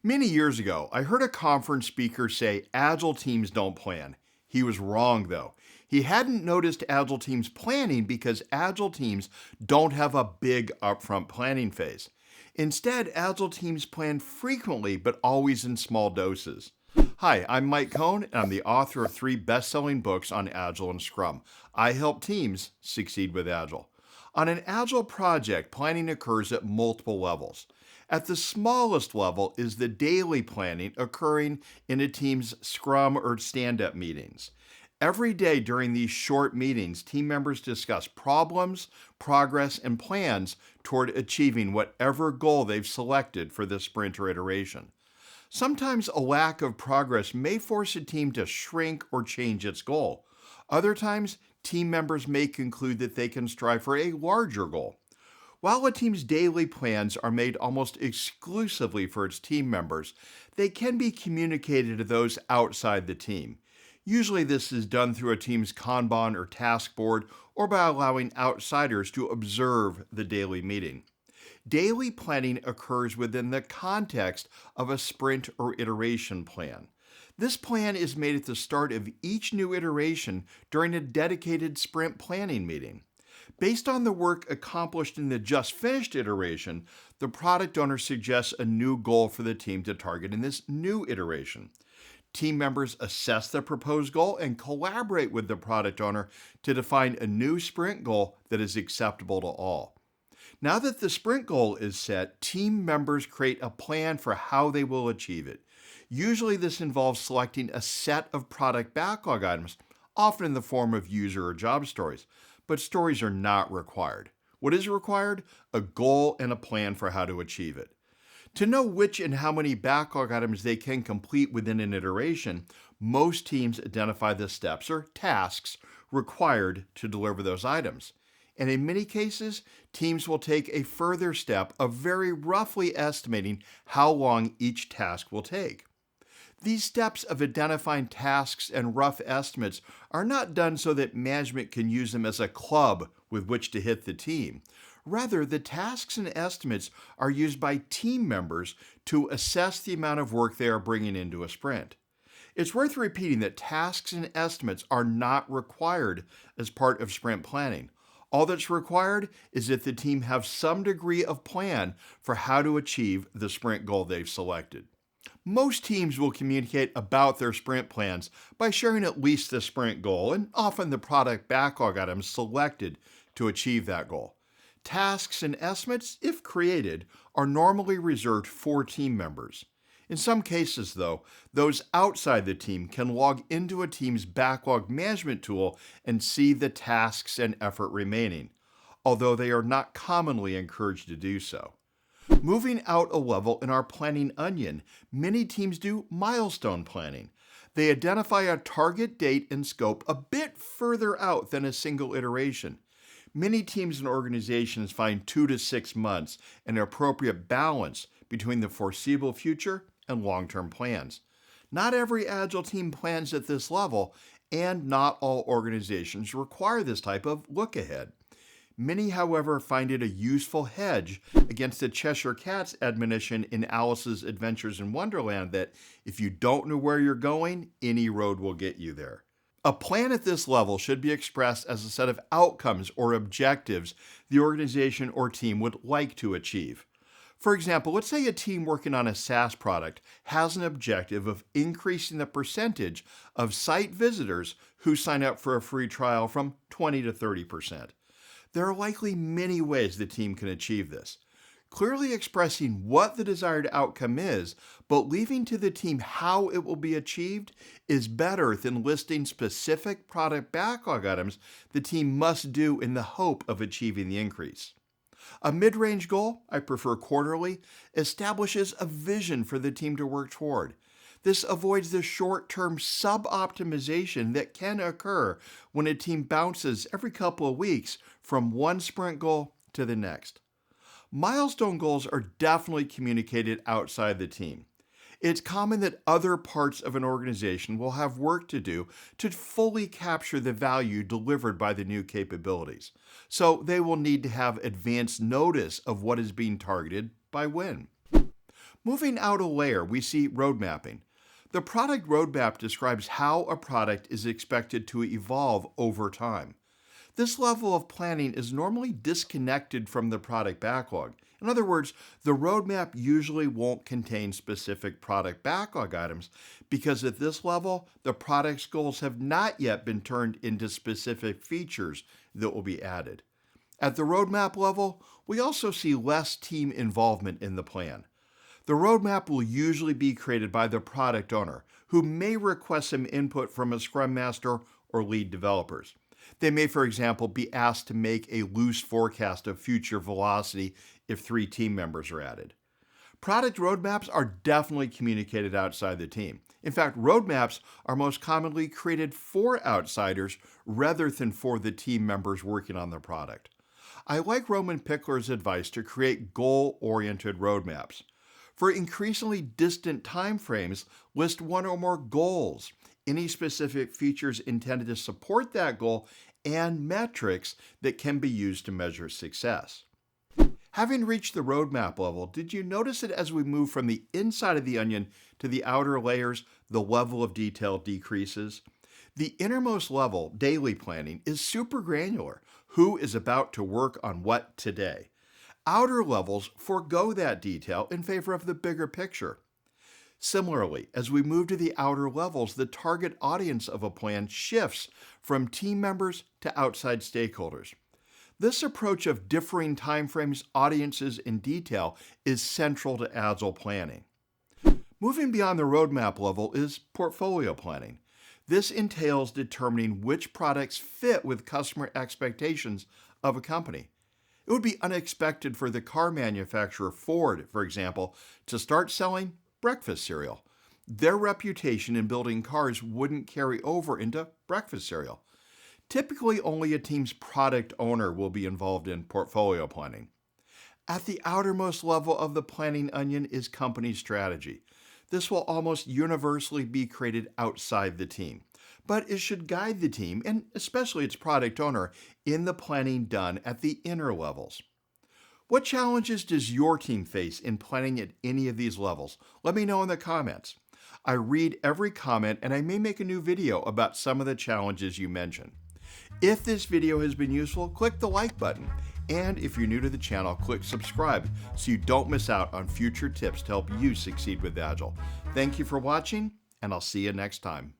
Many years ago, I heard a conference speaker say Agile teams don't plan. He was wrong, though. He hadn't noticed Agile teams planning because Agile teams don't have a big upfront planning phase. Instead, Agile teams plan frequently but always in small doses. Hi, I'm Mike Cohn, and I'm the author of 3 best-selling books on Agile and Scrum. I help teams succeed with Agile. On an Agile project, planning occurs at multiple levels. At the smallest level is the daily planning occurring in a team's Scrum or stand-up meetings. Every day during these short meetings, team members discuss problems, progress, and plans toward achieving whatever goal they've selected for the sprint or iteration. Sometimes a lack of progress may force a team to shrink or change its goal. Other times, team members may conclude that they can strive for a larger goal. While a team's daily plans are made almost exclusively for its team members, they can be communicated to those outside the team. Usually this is done through a team's Kanban or task board or by allowing outsiders to observe the daily meeting. Daily planning occurs within the context of a sprint or iteration plan. This plan is made at the start of each new iteration during a dedicated sprint planning meeting. Based on the work accomplished in the just finished iteration, the product owner suggests a new goal for the team to target in this new iteration. Team members assess the proposed goal and collaborate with the product owner to define a new sprint goal that is acceptable to all. Now that the sprint goal is set, team members create a plan for how they will achieve it. Usually this involves selecting a set of product backlog items, often in the form of user or job stories, but stories are not required. What is required? A goal and a plan for how to achieve it. To know which and how many backlog items they can complete within an iteration, most teams identify the steps or tasks required to deliver those items. And in many cases, teams will take a further step of very roughly estimating how long each task will take. These steps of identifying tasks and rough estimates are not done so that management can use them as a club with which to hit the team. Rather, the tasks and estimates are used by team members to assess the amount of work they are bringing into a sprint. It's worth repeating that tasks and estimates are not required as part of sprint planning. All that's required is that the team have some degree of plan for how to achieve the sprint goal they've selected. Most teams will communicate about their sprint plans by sharing at least the sprint goal and often the product backlog items selected to achieve that goal. Tasks and estimates, if created, are normally reserved for team members. In some cases, though, those outside the team can log into a team's backlog management tool and see the tasks and effort remaining, although they are not commonly encouraged to do so. Moving out a level in our planning onion, many teams do milestone planning. They identify a target date and scope a bit further out than a single iteration. Many teams and organizations find 2 to 6 months an appropriate balance between the foreseeable future and long-term plans. Not every Agile team plans at this level, and not all organizations require this type of look ahead. Many, however, find it a useful hedge against the Cheshire Cat's admonition in Alice's Adventures in Wonderland that if you don't know where you're going, any road will get you there. A plan at this level should be expressed as a set of outcomes or objectives the organization or team would like to achieve. For example, let's say a team working on a SaaS product has an objective of increasing the percentage of site visitors who sign up for a free trial from 20 to 30%. There are likely many ways the team can achieve this. Clearly expressing what the desired outcome is, but leaving to the team how it will be achieved is better than listing specific product backlog items the team must do in the hope of achieving the increase. A mid-range goal, I prefer quarterly, establishes a vision for the team to work toward. This avoids the short-term sub-optimization that can occur when a team bounces every couple of weeks from one sprint goal to the next. Milestone goals are definitely communicated outside the team. It's common that other parts of an organization will have work to do to fully capture the value delivered by the new capabilities. So they will need to have advance notice of what is being targeted by when. Moving out a layer, we see road mapping. The product roadmap describes how a product is expected to evolve over time. This level of planning is normally disconnected from the product backlog. In other words, the roadmap usually won't contain specific product backlog items because at this level, the product's goals have not yet been turned into specific features that will be added. At the roadmap level, we also see less team involvement in the plan. The roadmap will usually be created by the product owner, who may request some input from a scrum master or lead developers. They may, for example, be asked to make a loose forecast of future velocity if 3 team members are added. Product roadmaps are definitely communicated outside the team. In fact, roadmaps are most commonly created for outsiders rather than for the team members working on the product. I like Roman Pickler's advice to create goal-oriented roadmaps. For increasingly distant timeframes, list 1 or more goals, any specific features intended to support that goal, and metrics that can be used to measure success. Having reached the roadmap level, did you notice that as we move from the inside of the onion to the outer layers, the level of detail decreases? The innermost level, daily planning, is super granular. Who is about to work on what today? Outer levels forego that detail in favor of the bigger picture. Similarly, as we move to the outer levels, the target audience of a plan shifts from team members to outside stakeholders. This approach of differing timeframes, audiences, and detail is central to Agile planning. Moving beyond the roadmap level is portfolio planning. This entails determining which products fit with customer expectations of a company. It would be unexpected for the car manufacturer Ford, for example, to start selling breakfast cereal. Their reputation in building cars wouldn't carry over into breakfast cereal. Typically, only a team's product owner will be involved in portfolio planning. At the outermost level of the planning onion is company strategy. This will almost universally be created outside the team, but it should guide the team, and especially its product owner, in the planning done at the inner levels. What challenges does your team face in planning at any of these levels? Let me know in the comments. I read every comment and I may make a new video about some of the challenges you mentioned. If this video has been useful, click the like button. And if you're new to the channel, click subscribe so you don't miss out on future tips to help you succeed with Agile. Thank you for watching, and I'll see you next time.